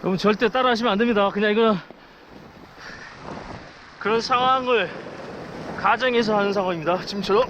여러분 절대 따라 하시면 안 됩니다. 그냥 이거는 그런 상황을 가정에서 하는 상황입니다. 지금처럼.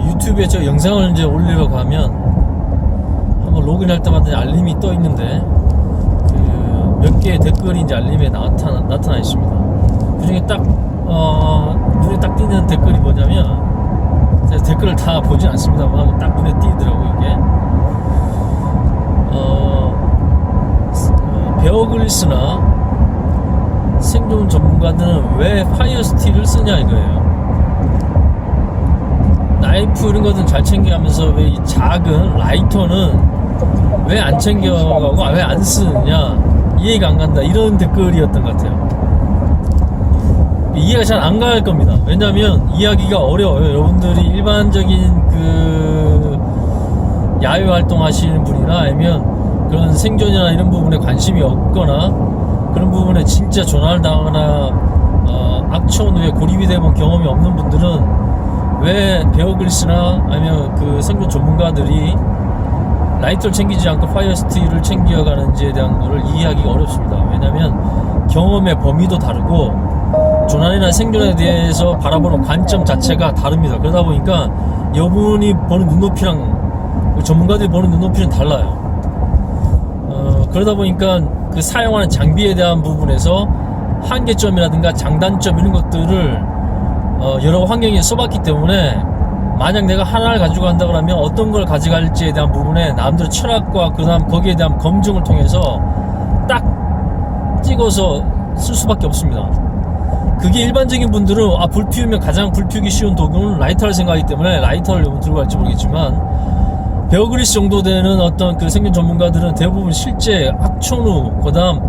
유튜브에 저 영상을 이제 올리러 가면 한번 로그인할 때마다 알림이 떠 있는데 그 몇 개의 댓글이 이제 알림에 나타나 있습니다. 그 중에 딱 눈에 딱 띄는 댓글이 뭐냐면, 제가 댓글을 다 보진 않습니다만 딱 눈에 띄더라고요. 이게 베어 그릴스나 생존 전문가들은 왜 파이어 스틸을 쓰냐 이거예요. 나이프 이런 것은 잘 챙겨가면서 왜 이 작은 라이터는 왜 안 챙겨가고 왜 안 쓰느냐 이해가 안 간다, 이런 댓글이었던 것 같아요. 이해가 잘 안 갈 겁니다. 왜냐면 이해하기가 어려워요. 여러분들이 일반적인 그 야외 활동 하시는 분이나 아니면 그런 생존이나 이런 부분에 관심이 없거나 그런 부분에 진짜 조난을 당하거나 악천 후에 고립이 되본 경험이 없는 분들은 왜 베어 그릴스나 아니면 그 생존 전문가들이 라이터를 챙기지 않고 파이어 스틸을 챙겨가는지에 대한 거를 이해하기가 어렵습니다. 왜냐면 경험의 범위도 다르고 조난이나 생존에 대해서 바라보는 관점 자체가 다릅니다. 그러다 보니까 여분이 보는 눈높이랑 전문가들이 보는 눈높이는 달라요. 그러다 보니까 그 사용하는 장비에 대한 부분에서 한계점이라든가 장단점 이런 것들을 여러 환경에 써봤기 때문에 만약 내가 하나를 가지고 간다 그러면 어떤 걸 가져갈지에 대한 부분에 나름대로 철학과 그 다음 거기에 대한 검증을 통해서 딱 찍어서 쓸 수밖에 없습니다. 그게 일반적인 분들은 불 피우면 가장 불 피우기 쉬운 도구는 라이터를 생각하기 때문에 라이터를 들고 갈지 모르겠지만, 베어 그릴스 정도 되는 어떤 그 생존 전문가들은 대부분 실제 악천 후 그 다음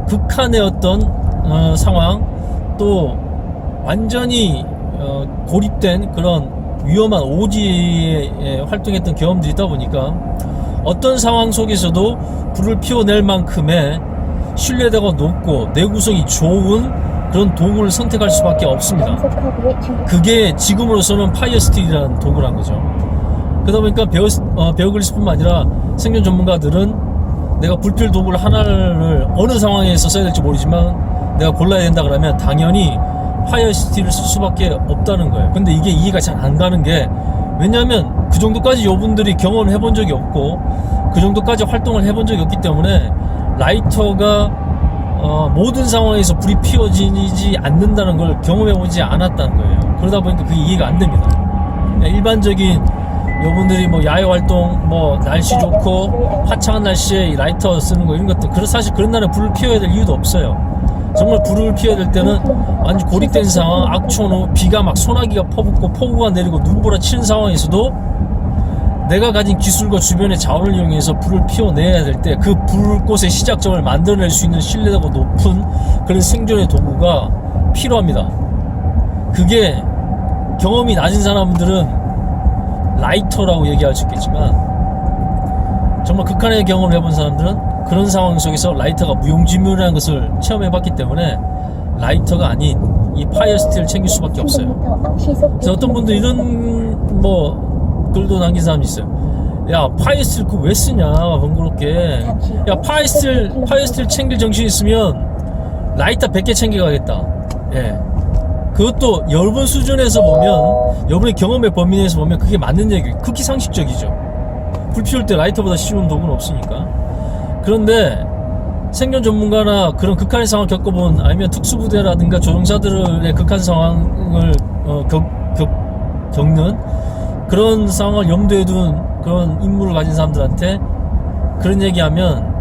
극한의 어떤 상황, 또 완전히 고립된 그런 위험한 오지에 활동했던 경험들이 있다 보니까 어떤 상황 속에서도 불을 피워낼 만큼의 신뢰도가 높고 내구성이 좋은 그런 도구를 선택할 수밖에 없습니다. 그게 지금으로서는 파이어 스틸이라는 도구란 거죠. 그러다 보니까 베어 그릴스뿐만 아니라 생존 전문가들은 내가 불필 도구를 하나를 어느 상황에서 써야 될지 모르지만 내가 골라야 된다 그러면 당연히 파이어 스틸을 쓸 수밖에 없다는 거예요. 근데 이게 이해가 잘 안 가는 게, 왜냐하면 그 정도까지 여러분들이 경험을 해본 적이 없고 그 정도까지 활동을 해본 적이 없기 때문에 라이터가 모든 상황에서 불이 피워지지 않는다는 걸 경험해보지 않았다는 거예요. 그러다 보니까 그게 이해가 안 됩니다. 일반적인 여러분들이 야외 활동, 날씨 좋고 화창한 날씨에 라이터 쓰는 거 이런 것들, 사실 그런 날에 불을 피워야 될 이유도 없어요. 정말 불을 피워야 될 때는 완전 고립된 상황, 악천 후, 비가 막 소나기가 퍼붓고 폭우가 내리고 눈보라 치는 상황에서도 내가 가진 기술과 주변의 자원을 이용해서 불을 피워내야 될 때 그 불꽃의 시작점을 만들어낼 수 있는 신뢰도가 높은 그런 생존의 도구가 필요합니다. 그게 경험이 낮은 사람들은 라이터라고 얘기할 수 있겠지만, 정말 극한의 경험을 해본 사람들은 그런 상황 속에서 라이터가 무용지물이라는 것을 체험해봤기 때문에 라이터가 아닌 이 파이어 스틸을 챙길 수밖에 없어요. 그래서 어떤 분들 이런 글도 남긴 사람이 있어요. 야, 파이어 스틸 그거 왜 쓰냐 번거롭게. 야, 파이어 스틸 챙길 정신이 있으면 라이터 100개 챙겨가겠다. 예. 그것도 여러분 수준에서 보면, 여러분의 경험의 범위 내에서 보면 그게 맞는 얘기예요. 극히 상식적이죠. 불 피울 때 라이터보다 쉬운 도구는 없으니까. 그런데 생존 전문가나 그런 극한의 상황을 겪어본, 아니면 특수부대라든가 조종사들의 극한 상황을 겪는 그런 상황을 염두에 둔 그런 임무를 가진 사람들한테 그런 얘기하면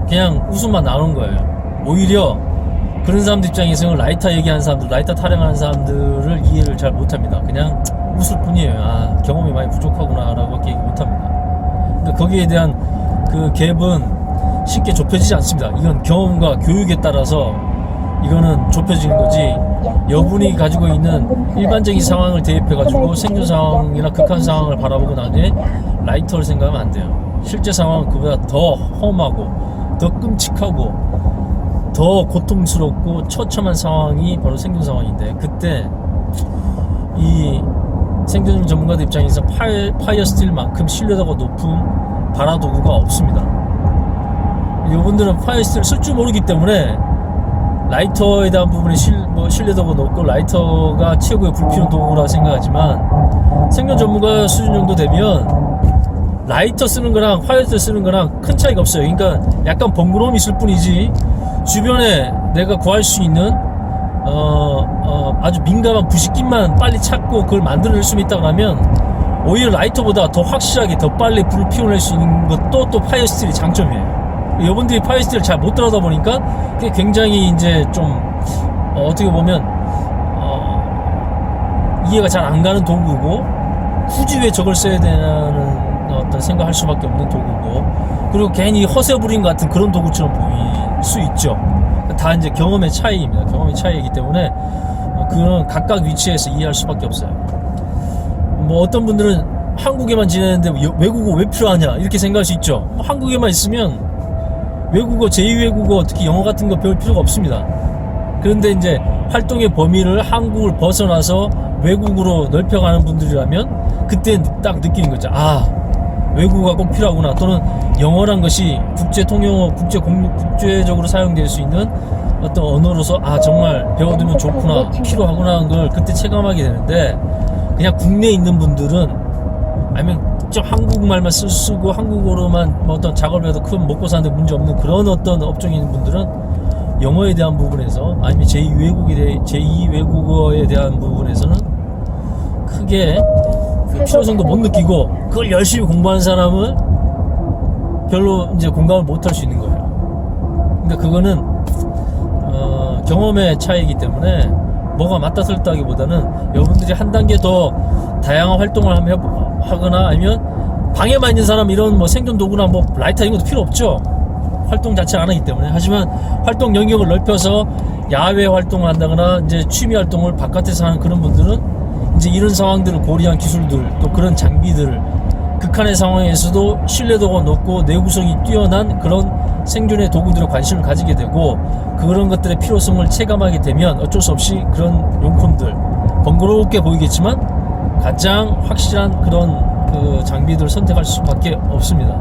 그냥 웃음만 나오는 거예요. 오히려 그런 사람들 입장에서는 라이터 얘기하는 사람들, 라이터 타령하는 사람들을 이해를 잘 못합니다. 그냥 웃을 뿐이에요. 경험이 많이 부족하구나 라고 밖에 얘기 못합니다. 그러니까 거기에 대한 그 갭은 쉽게 좁혀지지 않습니다. 이건 경험과 교육에 따라서 이거는 좁혀지는 거지, 여분이 가지고 있는 일반적인 상황을 대입해가지고 생존 상황이나 극한 상황을 바라보고 나중에 라이터를 생각하면 안 돼요. 실제 상황은 그보다 더 험하고 더 끔찍하고 더 고통스럽고 처참한 상황이 바로 생존 상황인데, 그때 이 생존 전문가들 입장에서 파이어 스틸만큼 신뢰도가 높은 발화 도구가 없습니다. 이분들은 파이어 스틸을 쓸 줄 모르기 때문에 라이터에 대한 부분에 신뢰도가 높고 라이터가 최고의 불필요한 도구라 생각하지만 생존 전문가 수준 정도 되면 라이터 쓰는 거랑 파이어 스틸 쓰는 거랑 큰 차이가 없어요. 그러니까 약간 번거로움이 있을 뿐이지 주변에 내가 구할 수 있는 아주 민감한 부식균만 빨리 찾고 그걸 만들어낼 수 있다고 하면 오히려 라이터보다 더 확실하게 더 빨리 불을 피워낼 수 있는 것도 또 파이어 스틸이 장점이에요. 여러분들이 파이어 스틸을 잘 못 들어다 보니까 그게 굉장히 이제 좀 어떻게 보면 이해가 잘 안 가는 도구고 굳이 왜 저걸 써야 되냐는 어떤 생각할 수밖에 없는 도구고 그리고 괜히 허세 부림 같은 그런 도구처럼 보일 수 있죠. 다 이제 경험의 차이입니다. 경험의 차이이기 때문에 그런 각각 위치에서 이해할 수밖에 없어요. 뭐 어떤 분들은 한국에만 지내는데 외국어 왜 필요하냐 이렇게 생각할 수 있죠. 한국에만 있으면 외국어, 제2외국어 특히 영어 같은 거 배울 필요가 없습니다. 그런데 이제 활동의 범위를 한국을 벗어나서 외국으로 넓혀가는 분들이라면 그때 딱 느끼는 거죠. 아, 외국어가 꼭 필요하구나. 또는 영어란 것이 국제 통용어, 국제적으로 사용될 수 있는 어떤 언어로서 아 정말 배워두면 좋구나, 필요하구나 하는 걸 그때 체감하게 되는데 그냥 국내에 있는 분들은 아니면 좀 한국말만 쓰고 한국어로만 뭐 어떤 작업을 해도 큰 먹고 사는데 문제 없는 그런 어떤 업종에 있는 분들은 영어에 대한 부분에서 아니면 제2외국어에 대한 부분에서는 크게 그 필요성도 못 느끼고 그걸 열심히 공부하는 사람은 별로 이제 공감을 못 할 수 있는 거예요. 그러니까 그거는 경험의 차이이기 때문에 뭐가 맞다 틀렸다 하기보다는 여러분들이 한 단계 더 다양한 활동을 하거나 아니면 방에만 있는 사람 이런 뭐 생존 도구나 뭐 라이터 이런 것도 필요 없죠. 활동 자체를 안 하기 때문에. 하지만 활동 영역을 넓혀서 야외 활동을 한다거나 이제 취미 활동을 바깥에서 하는 그런 분들은 이제 이런 상황들을 고려한 기술들 또 그런 장비들을 극한의 상황에서도 신뢰도가 높고 내구성이 뛰어난 그런 생존의 도구들에 관심을 가지게 되고 그런 것들의 필요성을 체감하게 되면 어쩔 수 없이 그런 용품들 번거롭게 보이겠지만 가장 확실한 그런 그 장비들을 선택할 수밖에 없습니다.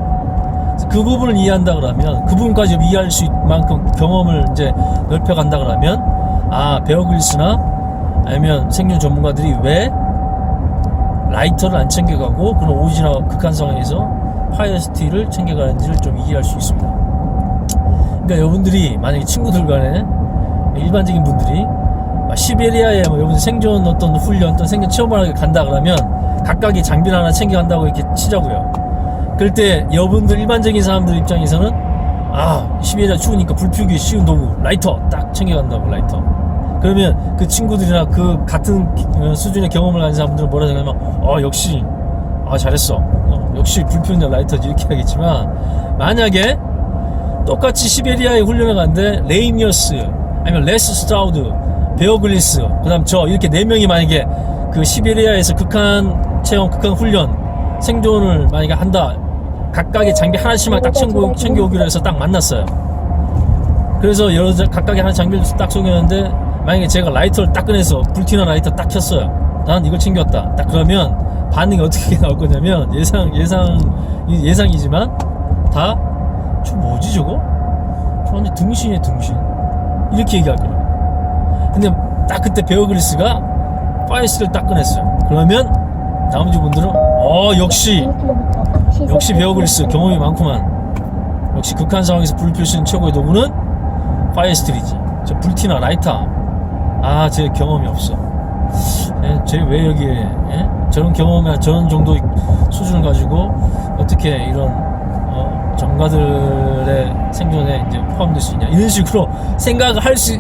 그 부분을 이해한다 그러면 그 부분까지 이해할 수 있을 만큼 경험을 이제 넓혀간다 그러면 아 베어 그릴스나 아니면 생존 전문가들이 왜 라이터를 안 챙겨가고 그런 오지나 극한 상황에서 파이어 스틸을 챙겨가는지를 좀 이해할 수 있습니다. 그러니까 여러분들이 만약에 친구들 간에 일반적인 분들이 시베리아에 뭐 여러분 생존 어떤 훈련 어떤 생존 체험을 하게 간다 그러면 각각의 장비를 하나 챙겨간다고 이렇게 치자고요. 그럴 때 여러분들 일반적인 사람들 입장에서는 아 시베리아 추우니까 불 피우기 쉬운 도구 라이터 딱 챙겨간다고 라이터. 그러면 그 친구들이나 그 같은 수준의 경험을 가진 사람들은 뭐라 생각하면 역시 잘했어 역시 불 피우는 라이터지 이렇게 하겠지만 만약에 똑같이 시베리아에 훈련을 갔는데 레이미어스 아니면 레스 스트라우드 베어 그릴스 그 다음 저 이렇게 4명이 만약에 그 시베리아에서 극한 체험 극한 훈련 생존을 만약에 한다 각각의 장비 하나씩만 딱 챙겨오기로 해서 딱 만났어요. 그래서 여러 각각의 하나 장비를 딱 소개했는데 만약에 제가 라이터를 딱 꺼내서 불티나 라이터 딱 켰어요. 난 이걸 챙겼다. 딱 그러면 반응이 어떻게 나올 거냐면 예상이지만 다 저 뭐지 저거? 저 완전 등신이네 등신. 이렇게 얘기할 거예요. 근데 딱 그때 베어 그릴스가 파이스를 딱 꺼냈어요. 그러면 나머지 분들은 역시 베어 그릴스 경험이 많구만. 역시 극한 상황에서 불을 피울 수 있는 최고의 도구는 파이어 스틸이지. 저 불티나 라이터 제 경험이 없어. 쟤 왜 여기에 저런 경험이나 저런 정도 수준을 가지고 어떻게 이런 전문가들의 생존에 이제 포함될 수 있냐 이런 식으로 생각을 할 수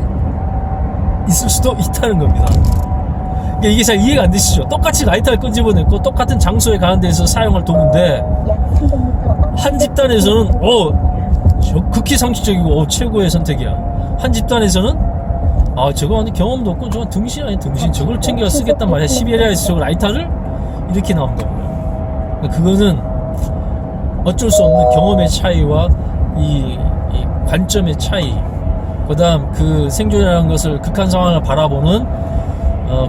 있을 수도 있다는 겁니다. 그러니까 이게 잘 이해가 안 되시죠? 똑같이 라이터를 끄집어냈고 똑같은 장소에 가는 데서 사용할 도구인데 한 집단에서는 극히 상식적이고 최고의 선택이야. 한 집단에서는 저거 완전 경험도 없고 저거 등신 아니 등신 저걸 챙겨 쓰겠단 말이야. 시베리아에서 저거 라이터를 이렇게 나온다고요. 그거는 어쩔 수 없는 경험의 차이와 이 관점의 차이, 그 다음 그 생존이라는 것을 극한 상황을 바라보는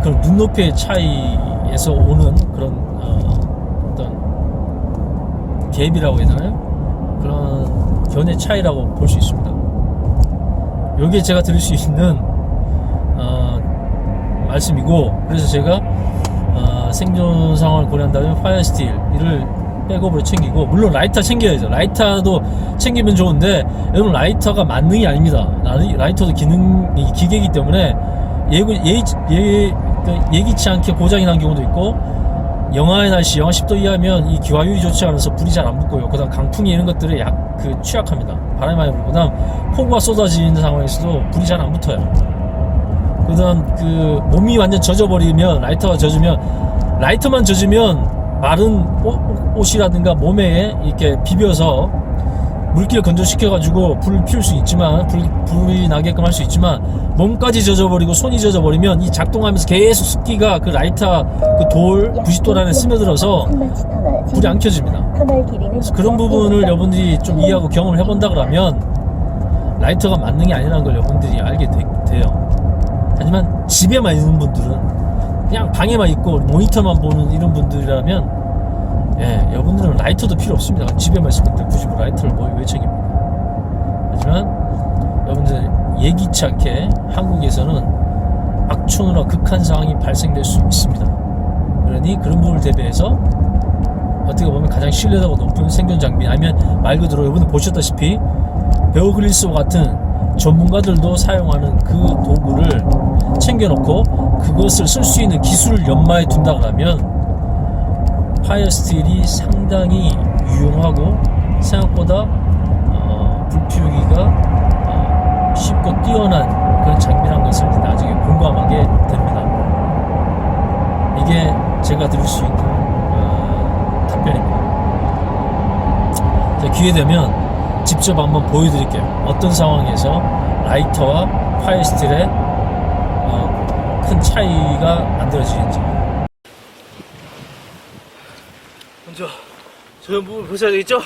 그런 눈높이의 차이에 에서 오는 그런 어떤 갭이라고 해야 되나요? 그런 견해 차이라고 볼 수 있습니다. 여기에 제가 드릴 수 있는 말씀이고, 그래서 제가 생존 상황을 고려한다면 파이어 스틸을 백업으로 챙기고, 물론 라이터 챙겨야죠. 라이터도 챙기면 좋은데 여러분, 라이터가 만능이 아닙니다. 라이터도 기계이기 때문에 예기치 않게 고장이 난 경우도 있고, 영하의 날씨, 영하 10도 이하면 이 기화유이 좋지 않아서 불이 잘 안 붙고요. 그 다음 강풍이 이런 것들에 취약합니다. 바람이 많이 불고, 그 다음 폭우가 쏟아지는 상황에서도 불이 잘 안 붙어요. 그 다음 몸이 완전 젖어버리면, 라이터가 젖으면, 라이터만 젖으면 마른 옷이라든가 몸에 이렇게 비벼서 물기를 건조시켜가지고 불을 피울 수 있지만, 불이 나게끔 할 수 있지만, 몸까지 젖어버리고 손이 젖어버리면 이 작동하면서 계속 습기가 그 라이터 부싯돌 안에 스며들어서 불이 안 켜집니다. 그래서 그런 부분을 여러분들이 좀 이해하고 경험을 해본다 그러면 라이터가 만능이 아니라는 걸 여러분들이 알게 돼요. 하지만 집에만 있는 분들은, 그냥 방에만 있고 모니터만 보는 이런 분들이라면, 여러분들은 라이터도 필요 없습니다. 집에만 있을 때 굳이 라이터를 왜 챙깁니까? 하지만 여러분들 예기치 않게 한국에서는 악천후나 극한 상황이 발생될 수 있습니다. 그러니 그런 부분을 대비해서 어떻게 보면 가장 신뢰도가 높은 생존 장비, 아니면 말 그대로 여러분들 보셨다시피 베어 그릴스와 같은 전문가들도 사용하는 그 도구를 챙겨놓고 그것을 쓸 수 있는 기술을 연마해 둔다 그러면 파이어 스틸이 상당히 유용하고 생각보다 불 피우기가 쉽고 뛰어난 그런 장비라는 것을 나중에 공감하게 됩니다. 이게 제가 드릴 수 있는 답변입니다. 자, 기회 되면 직접 한번 보여드릴게요. 어떤 상황에서 라이터와 파이어 스틸의 큰 차이가 만들어지는지. 먼저 저런 부분 보셔야 되겠죠?